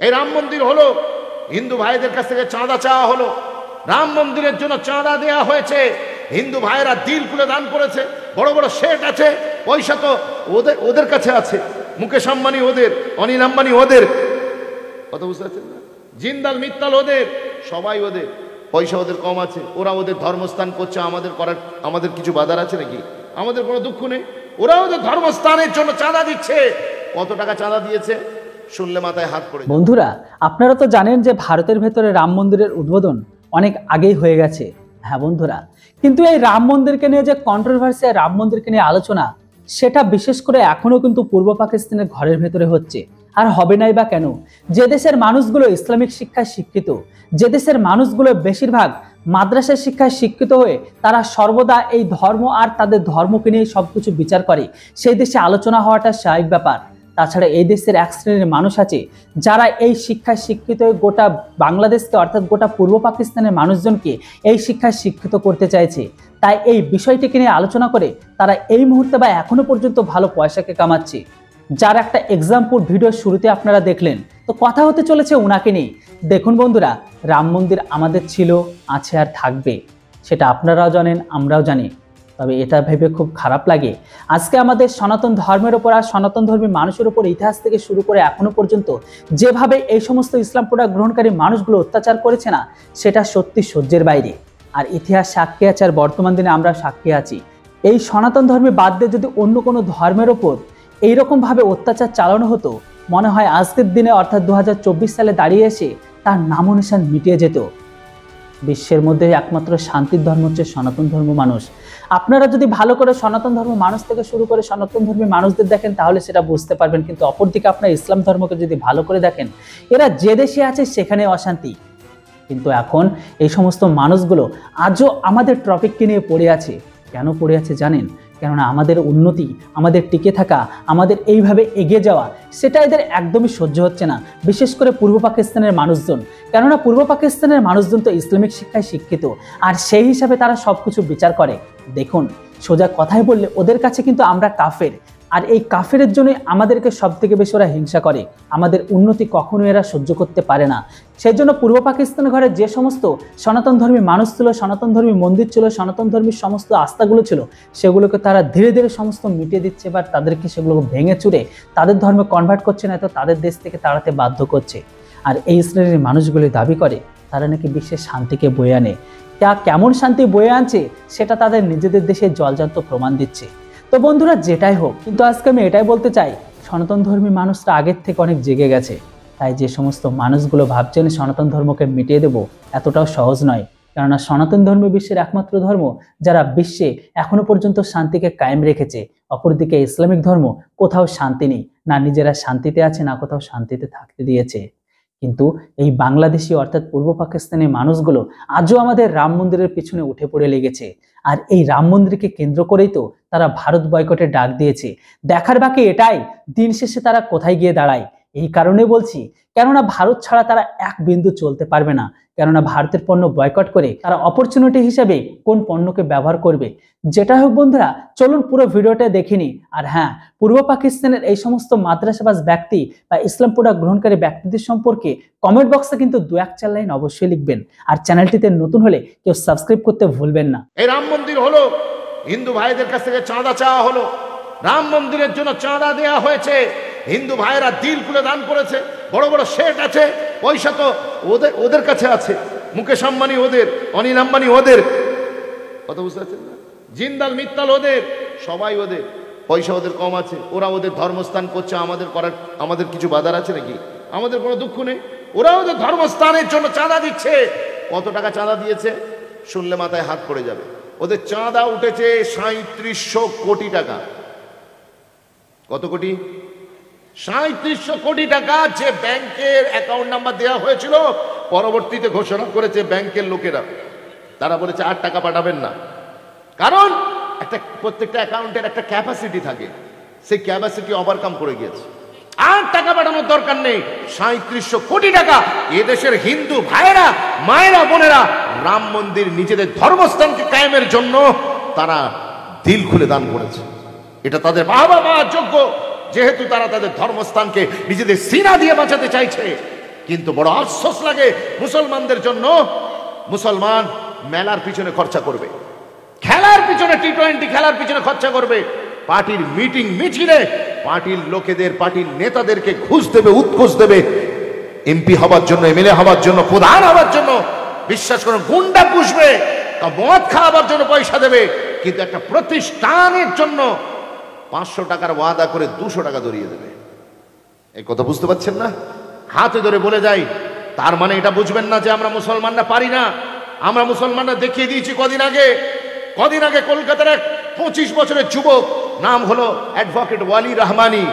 এই রাম মন্দির হলো, হিন্দু ভাইদের কাছ থেকে চাঁদা চাওয়া হলো, রাম মন্দিরের জন্য চাঁদা দেওয়া হয়েছে, হিন্দু ভাইয়েরা দিল খুলে দান করেছে, বড় বড় শেঠ আছে, পয়সা তো ওদের কাছে আছে, মুকেশ আম্বানি ওদের, অনিল আম্বানি ওদের, কথা বুঝতে পারছেন না? জিন্দাল মিত্তাল ওদের, সবাই ওদের, পয়সা ওদের কম আছে, ওরা ওদের ধর্মস্থান করছে, আমাদের কিছু বাধার আছে নাকি? আমাদের কোনো দুঃখ নেই, ওরা ওদের ধর্মস্থানের জন্য চাঁদা দিচ্ছে। কত টাকা চাঁদা দিয়েছে শুনলে মাথায় হাত পড়ে। বন্ধুরা, আপনারা তো জানেন যে ভারতের ভেতরে রাম মন্দিরের উদ্বোধন অনেক আগেই হয়ে গেছে। হ্যাঁ বন্ধুরা, কিন্তু এই রাম মন্দিরকে নিয়ে যে কন্ট্রোভার্সি, রাম মন্দিরকে নিয়ে আলোচনা, সেটা বিশেষ করে এখনো কিন্তু পূর্ব পাকিস্তানের ঘরের ভেতরে হচ্ছে। আর হবে নাই বা কেন? যে দেশের মানুষগুলো ইসলামিক শিক্ষায় শিক্ষিত, যে দেশের মানুষগুলো বেশিরভাগ মাদ্রাসার শিক্ষায় শিক্ষিত হয়ে তারা সর্বদা এই ধর্ম আর তাদের ধর্মকে নিয়ে সবকিছু বিচার করে, সেই দেশে আলোচনা হওয়াটা স্বাভাবিক ব্যাপার। তাছাড়া এই দেশের এক শ্রেণীর মানুষ আছে যারা এই শিক্ষায় শিক্ষিত হয়ে গোটা বাংলাদেশকে অর্থাৎ গোটা পূর্ব পাকিস্তানের মানুষজনকে এই শিক্ষায় শিক্ষিত করতে চাইছে। তাই এই বিষয়টিকে নিয়ে আলোচনা করে তারা এই মুহূর্তে বা এখনো পর্যন্ত ভালো পয়সাকে কামাচ্ছে, যার একটা এক্সাম্পল ভিডিওর শুরুতে আপনারা দেখলেন। তো কথা হতে চলেছে উনাকে নিয়ে। দেখুন বন্ধুরা, রাম মন্দির আমাদের ছিল, আছে আর থাকবে, সেটা আপনারাও জানেন, আমরাও জানি। তবে এটা ভেবে খুব খারাপ লাগে, আজকে আমাদের সনাতন ধর্মের ওপর আর সনাতন ধর্মী মানুষের উপর ইতিহাস থেকে শুরু করে এখনো পর্যন্ত যেভাবে এই সমস্ত ইসলাম প্রোডাক্ট গ্রহণকারী মানুষগুলো অত্যাচার করেছে না, সেটা সত্যি সহ্যের বাইরে। আর ইতিহাস সাক্ষী আছে, আর বর্তমান দিনে আমরা সাক্ষী আছি। এই সনাতন ধর্মে বাদ দিয়ে যদি অন্য কোনো ধর্মের ওপর এইরকমভাবে অত্যাচার চালানো হতো, মনে হয় আজকের দিনে অর্থাৎ 2024 সালে দাঁড়িয়ে এসে তার নামও নিশান মিটিয়ে যেত। বিশ্বের মধ্যে একমাত্র শান্তির ধর্ম হচ্ছে সনাতন ধর্ম মানুষ। আপনারা যদি ভালো করে সনাতন ধর্ম মানুষ থেকে শুরু করে সনাতন ধর্মী মানুষদের দেখেন, তাহলে সেটা বুঝতে পারবেন। কিন্তু অপরদিকে আপনার ইসলাম ধর্মকে যদি ভালো করে দেখেন, এরা যে দেশে আছে সেখানে অশান্তি। কিন্তু এখন এই সমস্ত মানুষগুলো আজও আমাদের টপিককে নিয়ে পড়ে আছে। কেন পড়ে আছে জানেন? কেননা আমাদের উন্নতি, আমাদের টিকে থাকা, আমাদের এইভাবে এগিয়ে যাওয়া, সেটা এদের একদমই সহ্য হচ্ছে না, বিশেষ করে পূর্ব পাকিস্তানের মানুষজন। কেননা পূর্ব পাকিস্তানের মানুষজন তো ইসলামিক শিক্ষায় শিক্ষিত, আর সেই হিসাবে তারা সবকিছু বিচার করে। দেখুন, সোজা কথায় বললে ওদের কাছে কিন্তু আমরা কাফের, আর এই কাফেরের জন্য আমাদেরকে সব থেকে বেশি ওরা হিংসা করে। আমাদের উন্নতি কখনো এরা সহ্য করতে পারে না। সেই জন্য পূর্ব পাকিস্তান ঘরে যে সমস্ত সনাতন ধর্মী মানুষ ছিল, সনাতন ধর্মী মন্দির ছিল, সনাতন ধর্মীর সমস্ত আস্থাগুলো ছিল, সেগুলোকে তারা ধীরে ধীরে সমস্ত মিটিয়ে দিচ্ছে, বা তাদেরকে সেগুলো ভেঙে চুরে তাদের ধর্মে কনভার্ট করছে, না তো তাদের দেশ থেকে তাড়াতে বাধ্য করছে। আর এই শ্রেণীর মানুষগুলি দাবি করে তারা নাকি বিশ্বের শান্তিকে বয়ে আনে। তা কেমন শান্তি বয়ে আনছে সেটা তাদের নিজেদের দেশে জলজান্ত প্রমাণ দিচ্ছে। তো বন্ধুরা, যেটাই হোক, কিন্তু আজকে আমি এটাই বলতে চাই, সনাতন ধর্মী মানুষরা আগের থেকে অনেক জেগে গেছে। তাই যে সমস্ত মানুষগুলো ভাবছেন সনাতন ধর্মকে মিটিয়ে দেব, এতটাও সহজ নয়। কেননা সনাতন ধর্ম বিশ্বের একমাত্র ধর্ম যারা বিশ্বে এখনো পর্যন্ত শান্তিকে কায়েম রেখেছে। অপরদিকে ইসলামিক ধর্ম কোথাও শান্তি নেই, না নিজেরা শান্তিতে আছে, না কোথাও শান্তিতে থাকতে দিয়েছে। কিন্তু এই বাংলাদেশি অর্থাৎ পূর্ব পাকিস্তানি মানুষগুলো আজও আমাদের রাম মন্দিরের পিছনে উঠে পড়ে লেগেছে। আর এই রাম মন্দিরকে কেন্দ্র করেই তো তারা ভারত বয়কটের ডাক দিয়েছে। দেখার বাকি এটাই, দিন শেষে তারা কোথায় গিয়ে দাঁড়ায়। এই কারণে বলছি, কেননা ভারত ছাড়া তারা এক বিন্দু চলতে পারবে না। কেননা ভারতের পণ্য বয়কট করে তারা অপরচুনিটি হিসেবে কোন পণ্যকে ব্যবহার করবে। যেটা হোক বন্ধুরা, চলুন পুরো ভিডিওটা দেখিনি। আর হ্যাঁ, পূর্ব পাকিস্তানের এই সমস্ত মাদ্রাসাবাজ ব্যক্তি বা ইসলাম প্রোডাক্ট গ্রহণকারী ব্যক্তিদের সম্পর্কে কমেন্ট বক্সে কিন্তু 2-4 লাইন অবশ্যই লিখবেন। আর চ্যানেলটিতে নতুন হলে কেউ সাবস্ক্রাইব করতে ভুলবেন না। এই রাম মন্দির হলো, হিন্দু ভাইদের কাছ থেকে চাঁদা চাওয়া হলো, রাম মন্দিরের জন্য চাঁদা দেওয়া হয়েছে, হিন্দু ভাইয়েরা দিল খুলে দান করেছে, বড় বড় শেঠ আছে, পয়সা তো ওদের কাছে আছে, মুকেশ আম্বানি ওদের, অনিল আম্বানি ওদের, কথা বুঝতে পারছেন না? জিন্দাল মিত্তাল ওদের, সবাই ওদের, পয়সা ওদের কম আছে, ওরা ওদের ধর্মস্থান করছে, আমাদের কিছু বাধার আছে নাকি? আমাদের কোনো দুঃখ নেই, ওরা ওদের ধর্মস্থানের জন্য চাঁদা দিচ্ছে। কত টাকা চাঁদা দিয়েছে শুনলে মাথায় হাত পড়ে যাবে। ওদের চাঁদা উঠেছে 3700 কোটি টাকা। কত কোটি? 3700 কোটি টাকা, যে ব্যাংকের অ্যাকাউন্ট নাম্বার দেওয়া হয়েছিল পরবর্তীতে ঘোষণা করেছে ব্যাংকের লোকেরা, তারা বলেছে আর টাকা পাঠাবেন না। কারণ প্রত্যেকটা অ্যাকাউন্টের একটা ক্যাপাসিটি থাকে, সেই ক্যাপাসিটি ওভারকাম করে গিয়েছে, আর টাকা পাঠানোর দরকার নেই। 3700 কোটি টাকা এদেশের হিন্দু ভাইয়েরা, মায়েরা, বোনেরা রাম মন্দির নিজেদের ধর্মস্থানকে কায়েমের জন্য তারা দিল খুলে দান করেছে। এটা তাদের বাবা পাওয়ার যোগ্য, যেহেতু তারা তাদের ধর্মস্থানকে নিজেদের সিনা দিয়ে বাঁচাতে চাইছে। কিন্তু বড় আফসোস লাগে মুসলমানদের জন্য, মুসলমান মেলার পিছনে খরচা করবে, খেলার পিছনে, টি-20 খেলার পিছনে খরচা করবে, পার্টির মিটিং মিছিলে পার্টির লোকেদের, পার্টির নেতাদেরকে ঘুষ দেবে, উৎকোষ দেবে, এমপি হবার জন্য, এমএলএ হবার জন্য, প্রধান হবার জন্য। বিশ্বাস করুন, গুন্ডা পুষবে, মদ খাওয়াবার জন্য পয়সা দেবে, কিন্তু একটা প্রতিষ্ঠানের জন্য 500 টাকার ওয়াদা করে 200 টাকা ধরিয়ে দেবে। এই কথা বুঝতে পারছেন না? হাতে ধরে বলে যাই, তার মানে এটা বুঝবেন না যে আমরা মুসলমানরা পারি না। আমরা মুসলমানরা দেখিয়ে দিয়েছি। কদিন আগে কলকাতার এক 25 বছরের যুবক, নাম হলো অ্যাডভোকেট ওয়ালি রহমানি,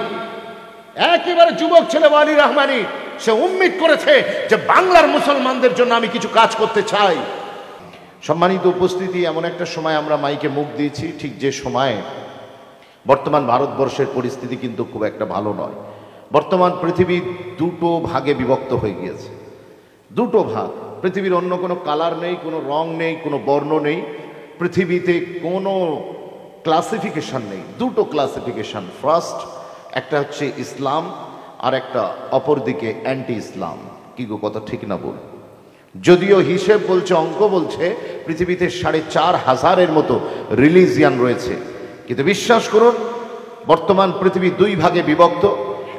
একেবারে যুবক ছেলে ওয়ালি রহমানি, সে উম্মিদ করেছে যে বাংলার মুসলমানদের জন্য আমি কিছু কাজ করতে চাই। সম্মানিত উপস্থিতি, এমন একটা সময় আমরা মাইকে মুখ দিয়েছি, ঠিক যে সময়ে বর্তমান ভারতবর্ষের পরিস্থিতি কিন্তু খুব একটা ভালো নয়। বর্তমান পৃথিবী দুটো ভাগে বিভক্ত হয়ে গিয়েছে, দুটো ভাগ। পৃথিবীর অন্য কোনো কালার নেই, কোনো রং নেই, কোনো বর্ণ নেই, পৃথিবীতে কোনো ক্লাসিফিকেশন নেই। দুটো ক্লাসিফিকেশন, ফার্স্ট একটা হচ্ছে ইসলাম, আর একটা অপরদিকে অ্যান্টি ইসলাম। কি গো, কথা ঠিক না বল? যদিও হিসেব বলছে, অঙ্ক বলছে পৃথিবীতে 4,500-এর মতো রিলিজিয়ান রয়েছে, কিন্তু বিশ্বাস করুন বর্তমান পৃথিবী দুই ভাগে বিভক্ত।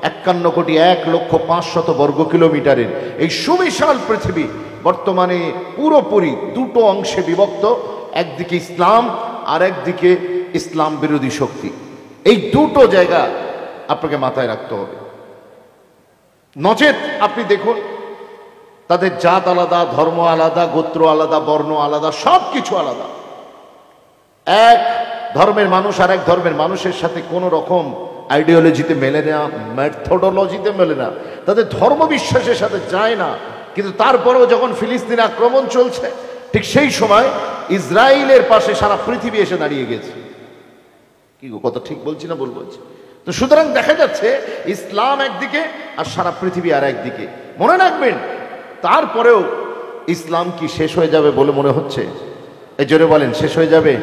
51,01,05,000 বর্গ কিলোমিটারের এই সুবিশাল পৃথিবী বর্তমানে পুরোপুরি দুটো অংশে বিভক্ত, একদিকে ইসলাম আর একদিকে ইসলাম বিরোধী শক্তি। এই দুটো জায়গা আপনাকে মাথায় রাখতে হবে, নচেত আপনি দেখুন তাদের জাত আলাদা, ধর্ম আলাদা, গোত্র আলাদা, বর্ণ আলাদা, সব কিছু আলাদা। এক ধর্মের মানুষ আর এক ধর্মের মানুষের সাথে কোনো রকম আইডিওলজিতে মেলে না, মেথোডোলজিতে মেলে না, তাদের ধর্ম বিশ্বাসের সাথে যায় না। কিন্তু তারপরেও যখন ফিলিস্তিনে আক্রমণ চলছে, ঠিক সেই সময় ইসরায়েলের পাশে সারা পৃথিবী এসে দাঁড়িয়ে গেছে। কি গো, কথা ঠিক বলছি না ভুল বলছি? তো সুতরাং দেখা যাচ্ছে ইসলাম একদিকে আর সারা পৃথিবী আর একদিকে। মনে রাখবেন, তারপরেও ইসলাম কি শেষ হয়ে যাবে বলে মনে হচ্ছে? এই জোরে বলেন, শেষ হয়ে যাবে?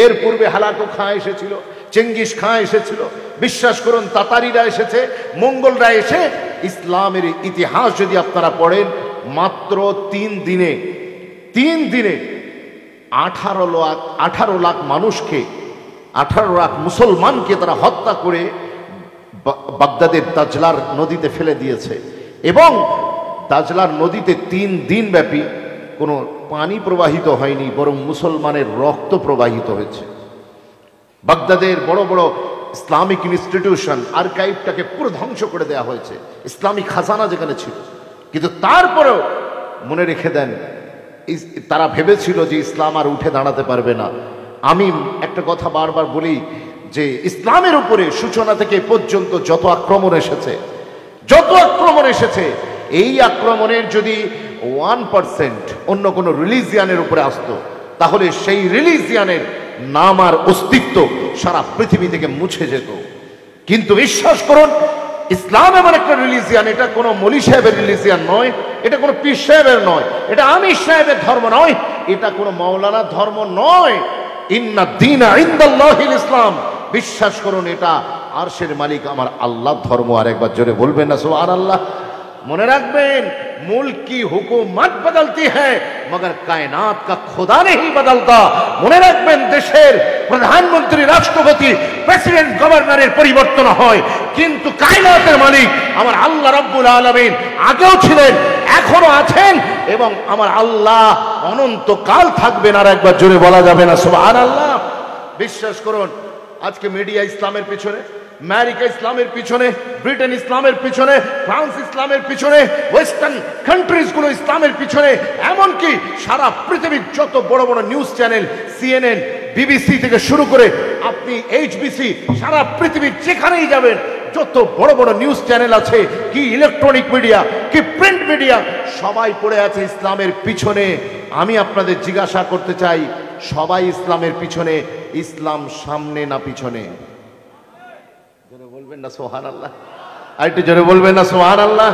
এর পূর্বে হালাকু খাঁ এসেছিল, চেঙ্গিস খাঁ এসেছিল, বিশ্বাস করুন তাতারিরা এসেছে, মঙ্গলরা এসে ইসলামের ইতিহাস যদি আপনারা পড়েন, মাত্র 3 দিনে 18 লাখ মানুষকে, 18 লাখ মুসলমানকে তারা হত্যা করে বাগদাদের দাজলার নদীতে ফেলে দিয়েছে। এবং দাজলার নদীতে 3 দিন ব্যাপী কোনো পানি প্রবাহিত হয়নি, বরং মুসলমানের রক্ত প্রবাহিত হয়েছে। বাগদাদের বড় বড় ইসলামিক ইনস্টিটিউশন, আর্কাইভটাকে পুরো ধ্বংস করে দেওয়া হয়েছে, ইসলামিক খাজানা যেখানে ছিল। কিন্তু তারপরেও মনে রেখে দেন, তারা ভেবেছিল যে ইসলাম আর উঠে দাঁড়াতে পারবে না। আমি একটা কথা বারবার বলি যে ইসলামের উপরে সূচনা থেকে পর্যন্ত যত আক্রমণ এসেছে, এই আক্রমণের যদি 1% অন্য কোনো রিলিজিয়ানের উপরে আসতো, তাহলে সেই রিলিজিয়ানের নাম আর অস্তিত্ব সারা পৃথিবী থেকে মুছে যেত। কিন্তু বিশ্বাস করুন, ইসলাম এমন একটা রিলিজিয়ান, এটা কোনো মলি সাহেবের রিলিজিয়ান নয়, এটা কোনো পীর সাহেবের নয়, এটা আমির সাহেবের ধর্ম নয়, এটা কোনো মাওলানার ধর্ম নয়। ইন্না দীনা ইনদাল্লাহিল ইসলাম। বিশ্বাস করুন, এটা আরশের মালিক আমার আল্লাহর ধর্ম। আর একবার জোরে বলবেন না সুবহানাল্লাহ? মনে রাখবেন, मुल्क की हुकूमत बदलती है मगर कायनात का खुदा नहीं बदलता। মনে রাখবেন, দেশের প্রধানমন্ত্রী, রাষ্ট্রপতি, প্রেসিডেন্ট, গভর্নরের পরিবর্তন হয়, কিন্তু কায়নাতের মালিক আমার আল্লাহ রাব্বুল আলামিন আগেও ছিলেন, এখনো আছেন, এবং আমার আল্লাহ অনন্তকাল থাকবেন। আর একবার জোরে বলা যাবে না সুবহানাল্লাহ? বিশ্বাস করুন, আজকে মিডিয়া ইসলামের পিছনে, আমেরিকা ইসলামের পিছনে, ব্রিটেন ইসলামের পিছনে, ফ্রান্স ইসলামের পিছনে, ওয়েস্টার্ন কান্ট্রিজগুলো ইসলামের পিছনে, এমনকি সারা পৃথিবীর যত বড় বড় নিউজ চ্যানেল, CNN, BBC থেকে শুরু করে আপনি HBC, সারা পৃথিবীর যেখানেই যাবেন যত বড় বড় নিউজ চ্যানেল আছে, কি ইলেকট্রনিক মিডিয়া, কি প্রিন্ট মিডিয়া, সবাই পড়ে আছে ইসলামের পিছনে। আমি আপনাদের জিজ্ঞাসা করতে চাই, সবাই ইসলামের পিছনে, ইসলাম সামনে না পিছনে? জোরে বলবেন না সুবহানাল্লাহ? আর একটু জোরে বলবেন না সুবহানাল্লাহ?